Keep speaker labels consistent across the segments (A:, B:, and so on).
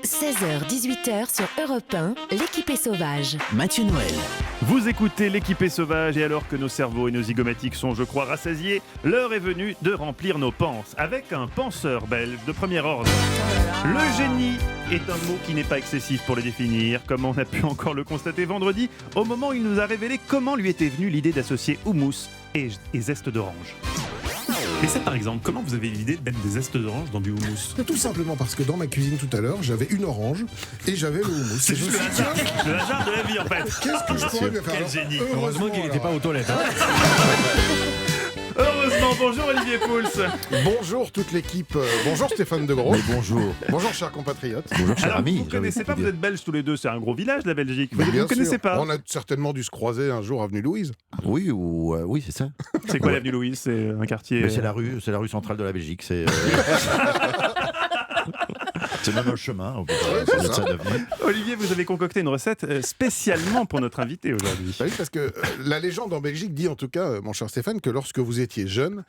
A: 16h-18h sur Europe 1, l'équipe est sauvage.
B: Mathieu Noël.
C: Vous écoutez l'équipée sauvage et alors que nos cerveaux et nos zygomatiques sont, je crois, rassasiés, l'heure est venue de remplir nos panses avec un penseur belge de premier ordre. Le génie est un mot qui n'est pas excessif pour le définir, comme on a pu encore le constater vendredi, au moment où il nous a révélé comment lui était venue l'idée d'associer houmous et zeste d'orange.
D: Et ça, par exemple, comment vous avez l'idée de mettre des zestes d'orange dans du houmous?
E: Tout simplement parce que dans ma cuisine tout à l'heure, j'avais une orange et j'avais le houmous.
C: C'est juste le hasard de la vie en fait.
E: Qu'est-ce que je pourrais bien faire?
C: Quel génie.
D: Heureusement qu'il n'était pas aux toilettes.
C: Heureusement, bonjour Olivier Pouls.
E: Bonjour toute l'équipe. Bonjour Stéphane De Gros.
B: Bonjour.
E: Bonjour chers compatriotes.
B: Bonjour cher
C: Alors,
B: ami.
C: vous ne connaissez pas, vous êtes belges tous les deux, c'est un gros village la Belgique. Vous
E: Bien
C: ne connaissez
E: sûr.
C: pas.
E: On a certainement dû se croiser un jour avenue Louise.
B: Oui, oui, c'est ça.
C: C'est quoi l'avenue Louise? C'est un quartier.
B: Mais c'est la rue centrale de la Belgique. C'est c'est même un chemin. On peut
E: c'est
B: mettre
E: ça.
B: ça d'avenue.
C: Olivier, vous avez concocté une recette spécialement pour notre invité aujourd'hui.
E: Bah oui, parce que la légende en Belgique dit en tout cas, mon cher Stéphane, que lorsque vous étiez jeune,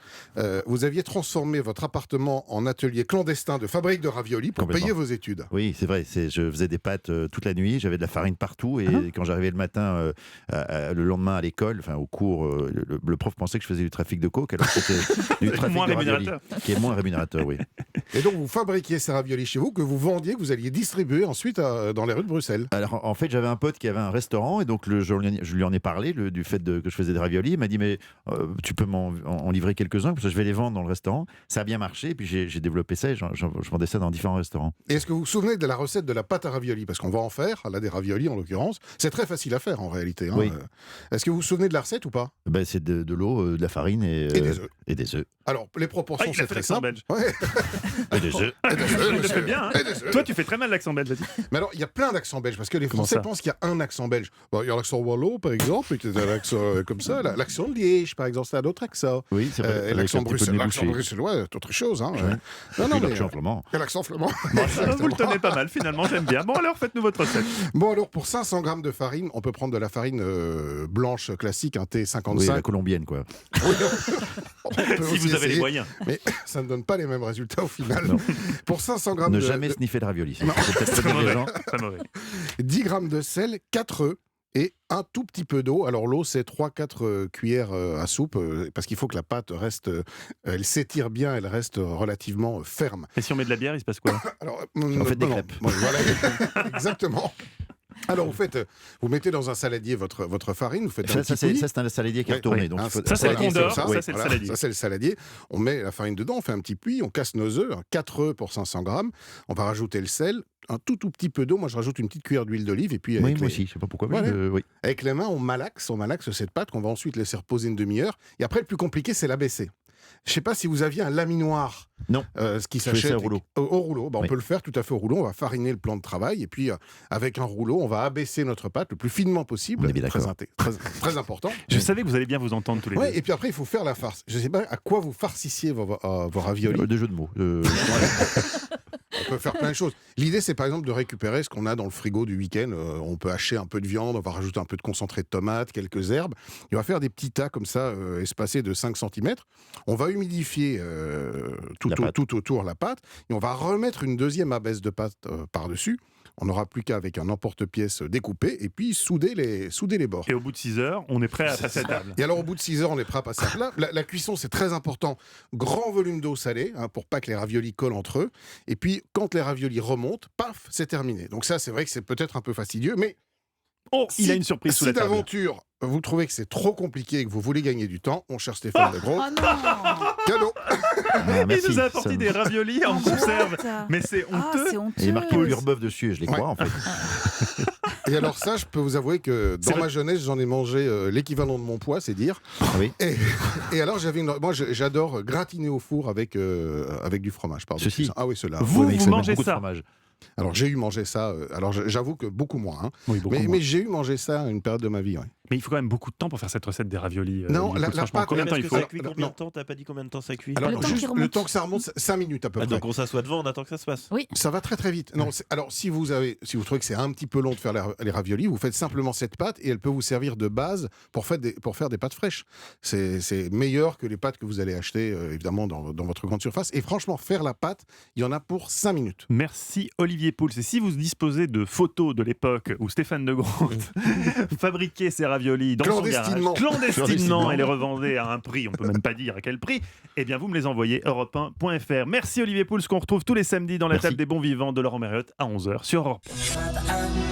E: vous aviez transformé votre appartement en atelier clandestin de fabrique de raviolis pour
B: Complètement.
E: payer vos études.
B: Oui, c'est vrai. Je faisais des pâtes toute la nuit. J'avais de la farine partout. Et quand j'arrivais le matin, le lendemain à l'école, enfin au cours, le prof pensait que je faisais du trafic de coke, alors que c'était du trafic
C: moins
B: de raviolis,
C: rémunérateur.
B: qui est moins rémunérateur, oui.
E: Et donc vous fabriquiez ces raviolis chez vous, que vous vendiez, que vous alliez distribuer ensuite dans les rues de Bruxelles.
B: Alors en fait, j'avais un pote qui avait un restaurant et donc je lui en ai parlé du fait que je faisais des raviolis. Il m'a dit mais tu peux en livrer quelques-uns parce que je vais les vendre dans le restaurant. Ça a bien marché et puis j'ai développé ça et je vendais ça dans différents restaurants.
E: Et est-ce que vous vous souvenez de la recette de la pâte à raviolis? Parce qu'on va en faire, là des raviolis en l'occurrence. C'est très facile à faire en réalité. Hein.
B: Oui.
E: Est-ce que vous vous souvenez de la recette ou pas?
B: Ben, c'est de l'eau, de la farine et
E: des œufs.
B: Et des œufs.
E: Alors les proportions
C: il a
E: c'est
C: fait
E: très
C: l'accent
E: simple.
C: belge.
E: Ouais.
B: Et des œufs.
E: Et des œufs,
C: Il le
E: monsieur.
C: fait bien. Hein.
E: Et des œufs.
C: Toi, tu fais très mal l'accent belge, vas-y.
E: Mais alors il y a plein d'accents belges parce que les
C: Comment
E: Français
C: ça
E: pensent qu'il y a un accent belge. Bon, il y a l'accent wallon par exemple, et il y a l'accent comme ça. L'accent de Liège par exemple, c'est un autre accent.
B: Oui, c'est vrai.
E: Et
B: Avec
E: l'accent
B: un petit peu de nez bouché.
E: bruxellois, c'est autre chose. Hein.
B: Et puis l'accent flamand.
E: Et l'accent flamand.
C: Vous le tenez pas mal, finalement, j'aime bien. Bon, alors, faites-nous votre recette.
E: Bon alors pour 500 grammes de farine, on peut prendre de la farine blanche classique, un T55.
B: Oui, la colombienne, quoi.
E: Oui, on peut
C: Si
E: aussi
C: vous avez les
E: essayer,
C: moyens.
E: mais ça ne donne pas les mêmes résultats au final.
B: Non.
E: Pour 500 grammes
B: Ne
E: de,
B: jamais sniffer de ravioli. C'est
E: Non.
B: peut-être
C: Très
B: pas bien les
C: mauvais.
B: gens.
C: Très mauvais.
E: 10 grammes de sel, 4 œufs et un tout petit peu d'eau. Alors l'eau, c'est 3-4 cuillères à soupe, parce qu'il faut que la pâte reste, elle s'étire bien, elle reste relativement ferme.
C: Et si on met de la bière, il se passe quoi?
E: Alors,
B: En fait, des crêpes.
E: Bon, voilà, exactement. Alors vous mettez dans un saladier votre farine, vous faites un
B: Ça,
E: petit pouilly.
B: c'est un saladier qui est
E: Ouais,
B: retourné.
E: oui.
B: Donc
E: Hein,
B: il faut-
C: ça, c'est le
E: saladier,
C: condor,
E: ça,
C: ça, c'est le saladier.
E: Ça, c'est le saladier. On met la farine dedans, on fait un petit puits, on casse nos œufs, 4 œufs pour 500 grammes. On va rajouter le sel, un tout petit peu d'eau. Moi, je rajoute une petite cuillère d'huile d'olive et puis
B: Oui,
E: avec,
B: moi
E: les,
B: aussi, je sais pas pourquoi. Mais
E: Ouais.
B: oui.
E: avec les mains, on malaxe cette pâte qu'on va ensuite laisser reposer une demi-heure. Et après, le plus compliqué, c'est l'abaisser. Je ne sais pas si vous aviez un laminoir.
B: Non.
E: Ce qui
B: Je fais
E: s'achète
B: ça au rouleau.
E: Au rouleau. Bah,
B: Oui.
E: On peut le faire tout à fait au rouleau. On va fariner le plan de travail et puis avec un rouleau, on va abaisser notre pâte le plus finement possible.
B: On est bien
E: très,
B: d'accord.
E: très important.
C: Je savais que vous allez bien vous entendre tous les
E: Ouais,
C: deux.
E: et puis après, il faut faire la farce. Je ne sais pas à quoi vous farcissiez vos raviolis.
B: Des jeux de mots.
E: On peut faire plein de choses. L'idée, c'est par exemple de récupérer ce qu'on a dans le frigo du week-end. On peut hacher un peu de viande, on va rajouter un peu de concentré de tomate, quelques herbes. Et on va faire des petits tas comme ça, espacés de 5 cm. On va humidifier tout autour la pâte. Et on va remettre une deuxième abaisse de pâte par-dessus. On n'aura plus qu'à, avec un emporte-pièce découpé, et puis souder les bords.
C: Et au bout de 6 heures, on est prêt à passer à table.
E: Et alors, au bout de 6 heures, on est prêt à passer à plat. La cuisson, c'est très important. Grand volume d'eau salée, pour pas que les raviolis collent entre eux. Et puis, quand les raviolis remontent, paf, c'est terminé. Donc ça, c'est vrai que c'est peut-être un peu fastidieux, mais
C: Oh, il a une surprise sous
E: si
C: la table.
E: d'aventure, vous trouvez que c'est trop compliqué et que vous voulez gagner du temps, mon cher Stéphane De Gros, cadeau.
B: Ah, merci.
C: Il nous a apporté
B: Ça-
C: des raviolis en conserve. Mais c'est
F: Ah,
C: honteux.
F: c'est honteux.
B: Et il est marqué pur bœuf dessus, et je les crois en fait.
E: Et alors ça, je peux vous avouer que dans ma jeunesse, j'en ai mangé l'équivalent de mon poids, c'est dire.
B: Oui.
E: Et alors, moi, j'adore gratiner au four avec du fromage. Pardon.
B: Ceci.
E: Ah oui, cela.
C: Vous,
B: mais
C: vous
B: ça met
C: mangez
B: beaucoup de
C: ça.
B: fromage.
E: Alors j'ai eu mangé ça. Alors j'avoue que beaucoup moins. Hein.
C: Oui, beaucoup moins.
E: Mais j'ai eu mangé ça à une période de ma vie. Ouais.
C: Mais il faut quand même beaucoup de temps pour faire cette recette des raviolis.
E: Non,
C: Olivier
E: la
C: Pouls, franchement,
E: pâte-
C: combien de temps il
F: Parce que
C: faut
F: ça cuit combien de temps? T'as pas dit combien de temps ça cuit?
E: Alors,
A: Le temps
E: juste
A: qu'il
E: le
A: remonte.
E: temps que ça remonte, 5 minutes à peu près.
F: Donc on s'assoit devant, on attend que ça se passe.
E: Ça va très très vite. Non, alors si vous trouvez que c'est un petit peu long de faire les raviolis, vous faites simplement cette pâte et elle peut vous servir de base pour faire des pâtes fraîches. C'est meilleur que les pâtes que vous allez acheter évidemment dans votre grande surface. Et franchement, faire la pâte, il y en a pour 5 minutes.
C: Merci Olivier Pouls. Et si vous disposez de photos de l'époque où Stéphane de Groot fabriquait ses raviolis dans son garage, clandestinement, et les revendait à un prix, on peut même pas dire à quel prix, eh bien vous me les envoyez europe1.fr. Merci Olivier Pouls, qu'on retrouve tous les samedis dans la
B: Merci.
C: table des bons vivants de Laurent Mariotte à 11h sur Europe 1.